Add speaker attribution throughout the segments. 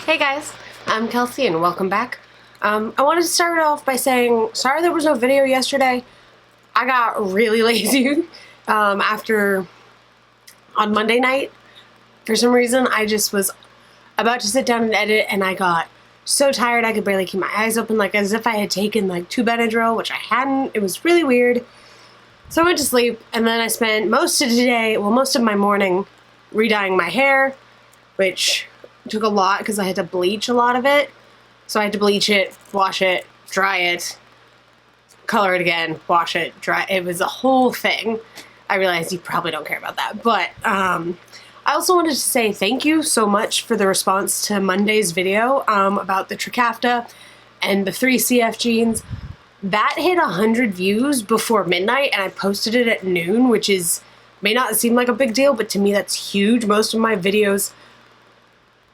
Speaker 1: Hey guys, I'm Kelsey and welcome back. I wanted to start off by saying sorry there was no video yesterday. I got really lazy on Monday night. For some reason I just was about to sit down and edit and I got so tired I could barely keep my eyes open, like as if I had taken like 2 Benadryl, which I hadn't. It was really weird. So I went to sleep and then I spent most of my morning re-dyeing my hair, which took a lot because I had to bleach a lot of it. So I had to bleach it, wash it, dry it, color it again, wash it, dry it. It was a whole thing. I realized you probably don't care about that. But I also wanted to say thank you so much for the response to Monday's video about the Trikafta and the 3 CF jeans. That hit 100 views before midnight and I posted it at noon, which may not seem like a big deal, but to me that's huge. Most of my videos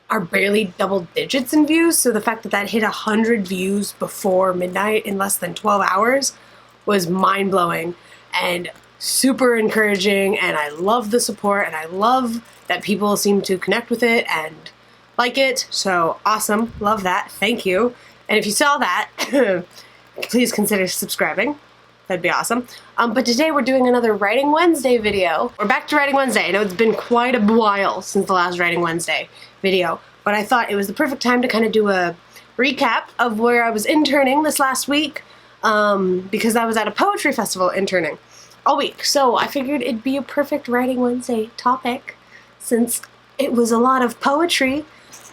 Speaker 1: are barely double digits in views, so the fact that that hit 100 views before midnight in less than 12 hours was mind-blowing and super encouraging, and I love the support and I love that people seem to connect with it and like it. So awesome, love that, thank you. And if you saw that, please consider subscribing. That'd be awesome. But today we're doing another Writing Wednesday video. We're back to Writing Wednesday. I know it's been quite a while since the last Writing Wednesday video, but I thought it was the perfect time to kind of do a recap of where I was interning this last week, because I was at a poetry festival interning all week. So I figured it'd be a perfect Writing Wednesday topic since it was a lot of poetry.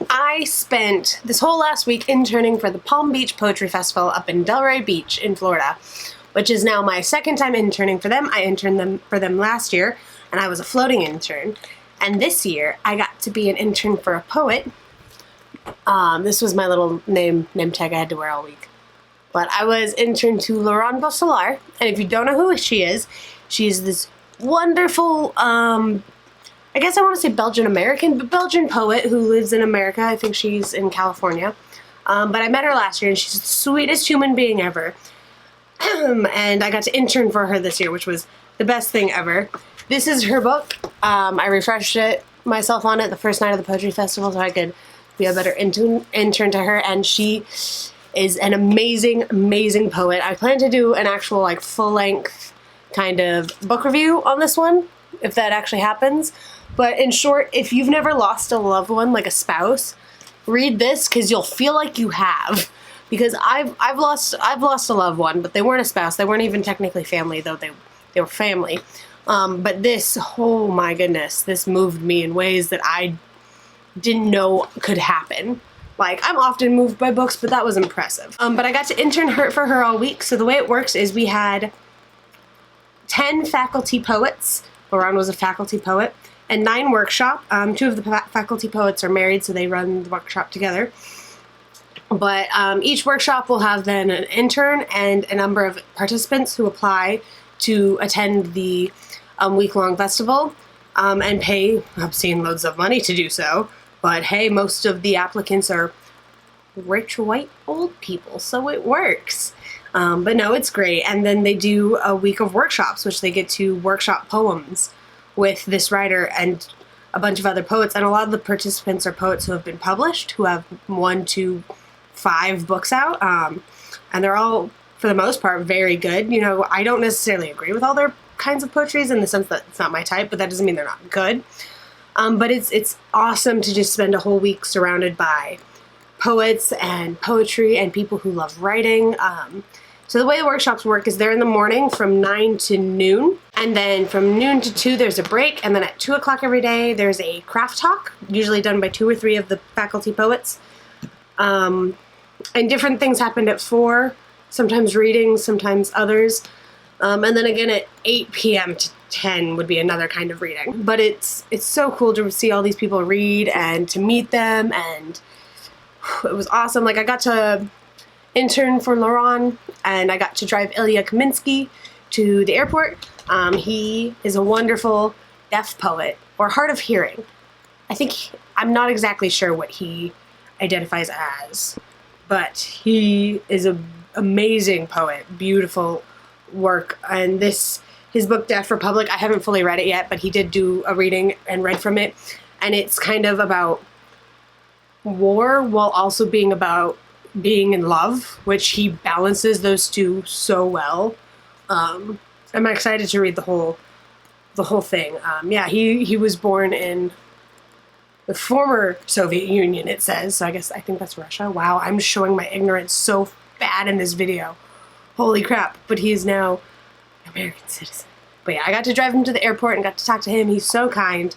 Speaker 1: I spent this whole last week interning for the Palm Beach Poetry Festival up in Delray Beach in Florida, which is now my second time interning for them. I interned for them last year, and I was a floating intern. And this year, I got to be an intern for a poet. This was my little name tag I had to wear all week. But I was intern to Laure-Anne Bosselar, and if you don't know who she is this wonderful, I guess I want to say Belgian-American, but Belgian poet who lives in America. I think she's in California. But I met her last year, and she's the sweetest human being ever. And I got to intern for her this year, which was the best thing ever. This is her book. I refreshed it myself on it the first night of the poetry festival so I could be a better intern to her, and she is an amazing, amazing poet. I plan to do an actual like full-length kind of book review on this one, if that actually happens. But in short, if you've never lost a loved one, like a spouse, read this because you'll feel like you have. Because I've lost a loved one, but they weren't a spouse. They weren't even technically family, though they were family. But this, oh my goodness, this moved me in ways that I didn't know could happen. Like, I'm often moved by books, but that was impressive. But I got to intern for her all week. So the way it works is we had 10 faculty poets. Laure-Anne was a faculty poet. And 9 workshop. 2 of the faculty poets are married, so they run the workshop together. But each workshop will have then an intern and a number of participants who apply to attend the week-long festival and pay obscene loads of money to do so. But hey, most of the applicants are rich, white, old people, so it works. But no, it's great. And then they do a week of workshops, which they get to workshop poems with this writer and a bunch of other poets. And a lot of the participants are poets who have been published, who have 1 to 5 books out, and they're all, for the most part, very good. You know, I don't necessarily agree with all their kinds of poetries in the sense that it's not my type, but that doesn't mean they're not good. But it's awesome to just spend a whole week surrounded by poets and poetry and people who love writing. So the way the workshops work is they're in the morning from 9 to noon, and then from noon to 2 there's a break, and then at 2 o'clock every day there's a craft talk, usually done by 2 or 3 of the faculty poets. And different things happened at 4, sometimes readings, sometimes others. And then again at 8 p.m. to 10 would be another kind of reading. But it's so cool to see all these people read and to meet them, and it was awesome. Like, I got to intern for Laure-Anne, and I got to drive Ilya Kaminsky to the airport. He is a wonderful deaf poet, or hard of hearing. I'm not exactly sure what he identifies as, but he is an amazing poet, beautiful work. And his book Deaf Republic, I haven't fully read it yet, but he did do a reading and read from it, and it's kind of about war while also being about being in love, which he balances those two so well. I'm excited to read the whole thing. Yeah, he was born in the former Soviet Union, it says. So I think that's Russia. Wow, I'm showing my ignorance so bad in this video. Holy crap. But he is now an American citizen. But yeah, I got to drive him to the airport and got to talk to him. He's so kind.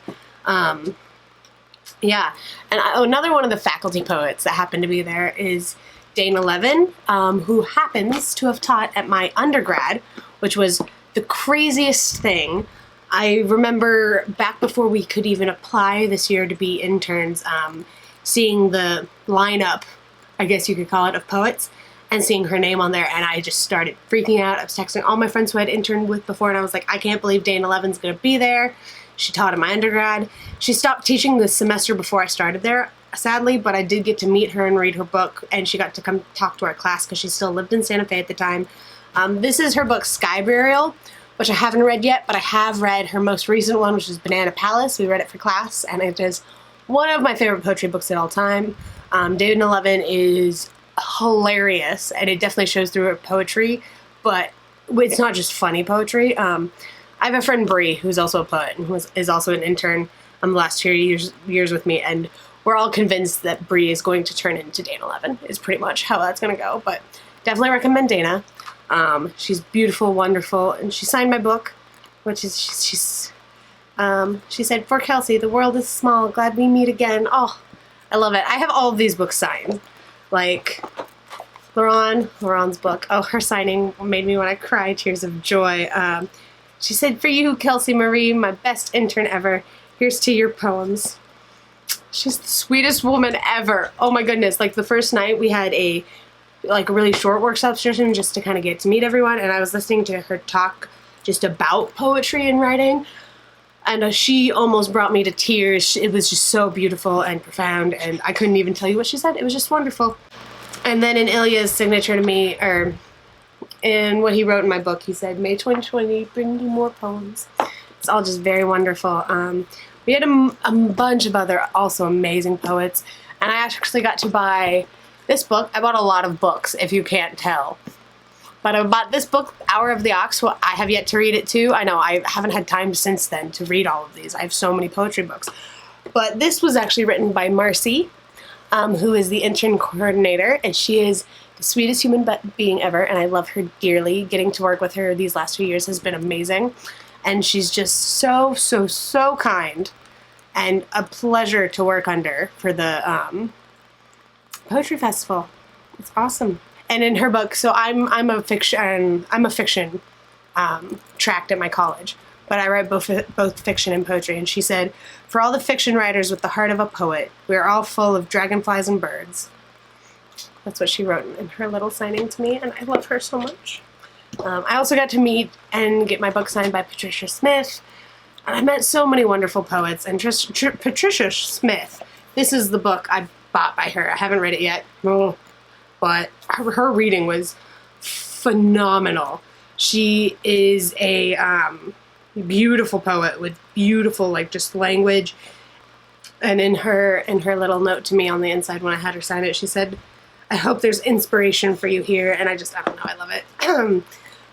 Speaker 1: Yeah, and another one of the faculty poets that happened to be there is Dana Levin, who happens to have taught at my undergrad, which was the craziest thing. I remember back before we could even apply this year to be interns, seeing the lineup, I guess you could call it, of poets, and seeing her name on there, and I just started freaking out. I was texting all my friends who I'd interned with before, and I was like, I can't believe Dana Levin's going to be there. She taught in my undergrad. She stopped teaching this semester before I started there, sadly, but I did get to meet her and read her book, and she got to come talk to our class because she still lived in Santa Fe at the time. This is her book, Sky Burial, which I haven't read yet, but I have read her most recent one, which is Banana Palace. We read it for class, and it is one of my favorite poetry books of all time. Dana Levin is hilarious, and it definitely shows through her poetry, but it's not just funny poetry. I have a friend, Bree, who's also a poet and who is also an intern the last 2 years with me, and we're all convinced that Bree is going to turn into Dana Levin, is pretty much how that's going to go, but definitely recommend Dana. She's beautiful, wonderful, and she signed my book, which is, she said, "For Kelsey, the world is small, glad we meet again." Oh, I love it. I have all of these books signed, like Laure-Anne's book. Oh, her signing made me want to cry, tears of joy. She said, "For you, Kelsey Marie, my best intern ever, here's to your poems." She's the sweetest woman ever. Oh my goodness. Like the first night we had a really short workshop session just to kind of get to meet everyone, and I was listening to her talk just about poetry and writing, and she almost brought me to tears. It was just so beautiful and profound, and I couldn't even tell you what she said. It was just wonderful. And then in Ilya's signature to me, or in what he wrote in my book, he said, "May 2020 bring you more poems." It's all just very wonderful. We had a bunch of other also amazing poets, and I actually got to buy this book. I bought a lot of books, if you can't tell. But I bought this book, Hour of the Ox. Well, I have yet to read it too. I know, I haven't had time since then to read all of these. I have so many poetry books. But this was actually written by Marci, who is the intern coordinator, and she is the sweetest human being ever, and I love her dearly. Getting to work with her these last few years has been amazing. And she's just so, so, so kind, and a pleasure to work under for the Poetry Festival. It's awesome. And in her book, so I'm a fiction tracked at my college, but I write both fiction and poetry. And she said, "For all the fiction writers with the heart of a poet, we are all full of dragonflies and birds." That's what she wrote in her little signing to me, and I love her so much. I also got to meet and get my book signed by Patricia Smith, and I met so many wonderful poets. And Patricia Smith, this is the book I bought by her. I haven't read it yet, but her reading was phenomenal. She is a beautiful poet with beautiful, just language. And in her little note to me on the inside when I had her sign it, she said, "I hope there's inspiration for you here." And I don't know, I love it.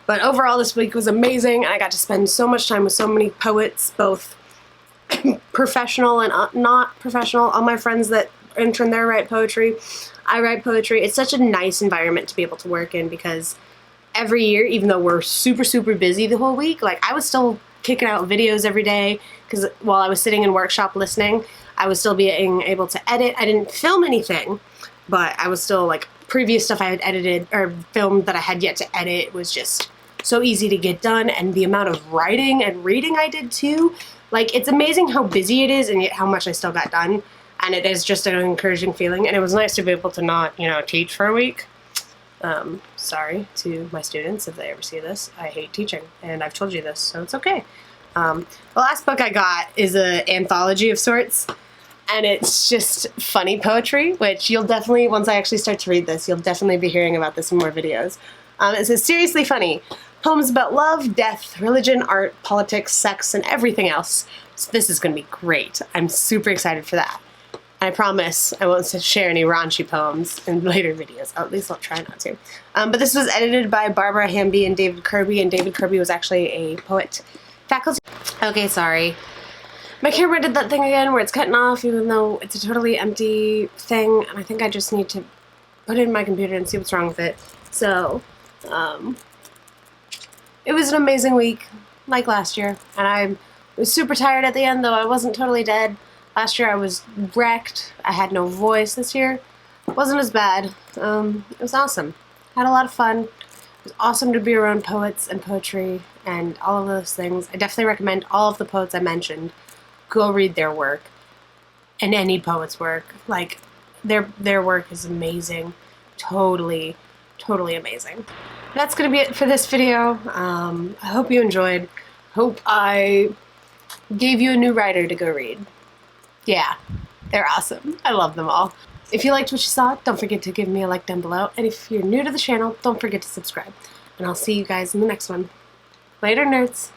Speaker 1: But overall, this week was amazing. I got to spend so much time with so many poets, both professional and not professional. All my friends that intern there write poetry. I write poetry. It's such a nice environment to be able to work in, because every year, even though we're super, super busy the whole week, I was still kicking out videos every day, because while I was sitting in workshop listening, I was still being able to edit. I didn't film anything, but I was still, previous stuff I had edited or filmed that I had yet to edit was just so easy to get done. And the amount of writing and reading I did too, it's amazing how busy it is and yet how much I still got done. And it is just an encouraging feeling, and it was nice to be able to not, teach for a week. Sorry to my students if they ever see this. I hate teaching, and I've told you this, so it's okay. The last book I got is an anthology of sorts, and it's just funny poetry, which you'll definitely, once I actually start to read this, you'll definitely be hearing about this in more videos. It says, "Seriously funny. Poems about love, death, religion, art, politics, sex, and everything else." So this is going to be great. I'm super excited for that. I promise I won't share any raunchy poems in later videos. At least I'll try not to. But this was edited by Barbara Hamby and David Kirby, and David Kirby was actually a poet faculty. Okay, sorry. My camera did that thing again where it's cutting off even though it's a totally empty thing, and I think I just need to put it in my computer and see what's wrong with it. So, it was an amazing week, like last year, and I was super tired at the end, though I wasn't totally dead. Last year I was wrecked. I had no voice. This year it wasn't as bad. It was awesome. Had a lot of fun. It was awesome to be around poets and poetry and all of those things. I definitely recommend all of the poets I mentioned. Go read their work. And any poet's work. Like, their work is amazing. Totally, totally amazing. That's gonna be it for this video. I hope you enjoyed. Hope I gave you a new writer to go read. Yeah, they're awesome. I love them all. If you liked what you saw, don't forget to give me a like down below. And if you're new to the channel, don't forget to subscribe. And I'll see you guys in the next one. Later, nerds.